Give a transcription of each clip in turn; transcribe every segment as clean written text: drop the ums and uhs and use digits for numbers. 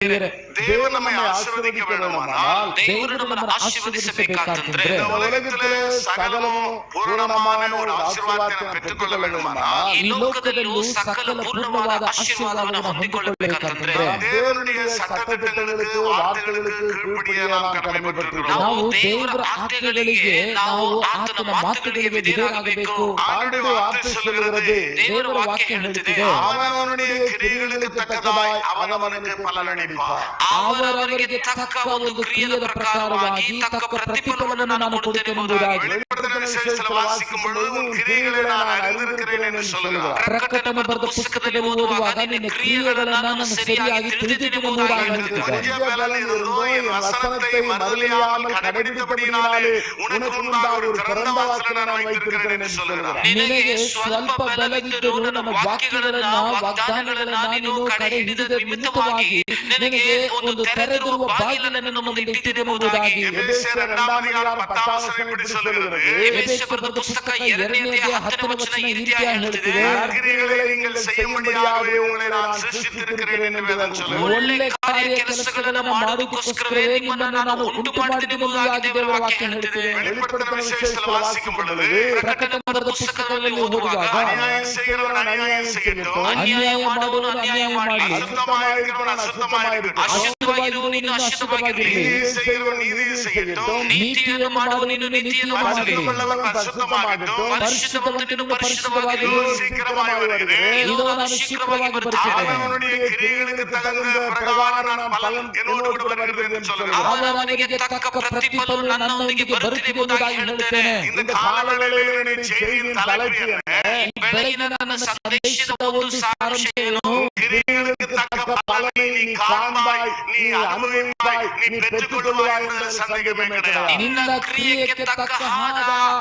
ಪ್ರಿಯರೇ, ದೇವರು ನಮ್ಮನ್ನು ಆಶೀರ್ವದಿக்க ಬೇಡವಾனால் ದೇವರು ನಮ್ಮನ್ನು ಆಶೀರ್ವದಿಸಬೇಕಾದ್ರೆ உலகத்திலே சகலமும் பூரணமான ஒரு ஆசீர்வாதத்தை பெற்றுக்கொள்ள வேண்டுமானால் ಈ ಲೋಕದಲ್ಲೂ ಸಕಲ ಪೂರ್ಣವಾದ ಆಶೀರ್ವಾದವನ್ನು ಹೊಂದಿಕೊಳ್ಳಬೇಕಾದ್ರೆ தேவனுடைய சட்டதிட்டங்களுக்கு வார்த்தைகளுக்கு கீழ்ப்படிய நாம் கடமைப்பட்டிருக்கிறோம். ನಾವು ದೇವರ ಆಜ್ಞೆಗಳಿಗೆ, ನಾವು ಆತನ ಮಾತುಗಳಿಗೆ ವಿಧೇಯರಾಗಬೇಕು. ஆண்டுடைய வார்த்தை சொல்லுகிறது, ದೇವರ ವಾಕ್ಯ ಹೇಳುತ್ತಿದೆ, அவனவனுடைய கிரியைகளுக்கு தக்கதாய் அவனவனுக்கு பலனளிப்பார். ಅವರವರಿಗೆ ತಕ್ಕ ಒಂದು ಕ್ರಿಯೆಯ ಪ್ರಕಾರವಾಗಿ ತಕ್ಕ ಪ್ರತಿಫಲವನ್ನು ನಾನು ಕೊಡುತ್ತೇನೆಂಬುದಾಗಿ. வெளிப்படுத்தின விசேஷத்தில் வாசிக்கும் பொழுது உன் கிரியைகளை நான் அறிந்திருக்கிறேன் என்று சொல்லுகிறார். ಪ್ರಕಟಣೆ ಬರೆದ ಪುಸ್ತಕದಲ್ಲಿ ಓದುವಾಗ ನಿನ್ನ ಕ್ರಿಯೆಗಳನ್ನು ನಾನು ಸರಿಯಾಗಿ ತಿಳಿದಿದ್ದೇನೆಂಬುದಾಗಿ ಹೇಳ್ತಿದ್ದಾರೆ. பலன் இருந்தோ என் வசனத்தை மறுதலியாமல் கடைபிடித்தபடியினாலே உனக்கு முன்பாக ஒரு திறந்த வாசலை நான் வைத்திருக்கிறேன் என்று சொல்லுகிறார். ನಿನಗೆ ಸ್ವಲ್ಪ ಬಲವಿದ್ದರೂ ನನ್ನ ವಾಕ್ಯಗಳನ್ನ, ವಾಗ್ದಾನಗಳನ್ನ ನೀನು ಕಡೆ ಹಿಡಿದ ನಿಮಿತ್ತವಾಗಿ ನಿನಗೆ ಒಂದು ತೆರೆದಿರುವ ಬಾಗಿಲನ್ನು ನನ್ನ ಮುಂದೆ ಇಟ್ಟಿದ್ದೇನೆಂಬುದಾಗಿ. எபேசியர் 2:10 இப்படி சொல்லுகிறது, ಎಫೆಸರ ಬರೆದ ಪುಸ್ತಕ 2:10 ಈ ರೀತಿಯಾಗಿ ಹೇಳುತ್ತಿದೆ, கிரியைகளை நீங்கள் செய்யும்படியாகவே உங்களை நான் சிருஷ்டித்திருக்கிறேன் என்று வேதம் சொல்லுகிறது. ಒಳ್ಳೆ ಕಾರ್ಯ ಕೆಲಸಗಳನ್ನು ಮಾಡುವುದಕ್ಕೋಸ್ಕರವೇ ನಿಮ್ಮನ್ನು ನಾನು ಉಂಟು ಮಾಡಿದ್ದೇನೆಂಬುದಾಗಿ ದೇವರ ವಾಕ್ಯ ಹೇಳುತ್ತಿದೆ. வெளிப்படுத்தின விசேஷத்தில் வாசிக்கும் பொழுது ಪ್ರಕಟಣೆ ಬರೆದ ಪುಸ್ತಕದಲ್ಲಿ ಓದುವಾಗ அநியாயம் செய்கிறவன் அநியாயம் செய்யட்டும், ಅನ್ಯಾಯ ಮಾಡುವವನು ಅನ್ಯಾಯ ಮಾಡಲಿ, அசுத்தமாயிருக்கிறவன் அசுத்தமாயிருக்கட்டும், ಅಶುದ್ಧವಾಗಿರುವವನು ನೀನು ಅಶುದ್ಧವಾಗಿರಲಿ, நீதி செய்கிறவன் நீதி செய்யட்டும், ನೀತಿಯನ್ನು ಮಾಡುವವನು ನೀತಿಯನ್ನು ಮಾಡಲಿ, பரிசுத்தமுள்ளவன் பரிசுத்தமாகட்டும். ಪರಿಶುದ್ಧವಂತ ನೀನು ಪರಿಶುದ್ಧವಾಗಿರು. சீக்கிரமாய் வருகிறேன். இதோ ನಾನು ಶೀಘ್ರವಾಗಿ ಬರುತ್ತೇನೆ. அவனுடைய கிரியைகளுக்கு தகுந்த பிரகாரம் நான் பலன் என்னோடு கூட வருகிறேன் என்று சொல்லுகிறார். ಅವನಿಗೆ ತಕ್ಕ ಪ್ರತಿಫಲ ನನ್ನೊಂದಿಗೆ ಬರುತ್ತಿದೆ ಎಂಬುದಾಗಿ ಹೇಳುತ್ತೇನೆ. இந்த காலவேளையிலே என்னுடைய செய்தியின் தலைப்பு என்ன? ಈ ಬೆಳಗಿನ ನನ್ನ ಸಂದೇಶದ ಒಂದು ಸಾರಾಂಶ ಏನು? கிரியைகளுக்கு தக்க பலனை நீ காண்பாய், நீ அனுபவிப்பாய், நீ பெற்றுக்கொள்வாய் என்ற சந்தேகமே கிடையாது. ನಿನ್ನ ಕ್ರಿಯೆಗೆ ತಕ್ಕ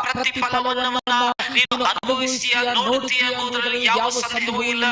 ಪ್ರತಿಫಲವನ್ನು ನೀನು ಅನುಭವಿಸಿಯ ನೋಡುತ್ತೀಯ ಎಂಬುದರಲ್ಲಿ ಯಾವ ಸಂದೇಹವೂ ಇಲ್ಲ.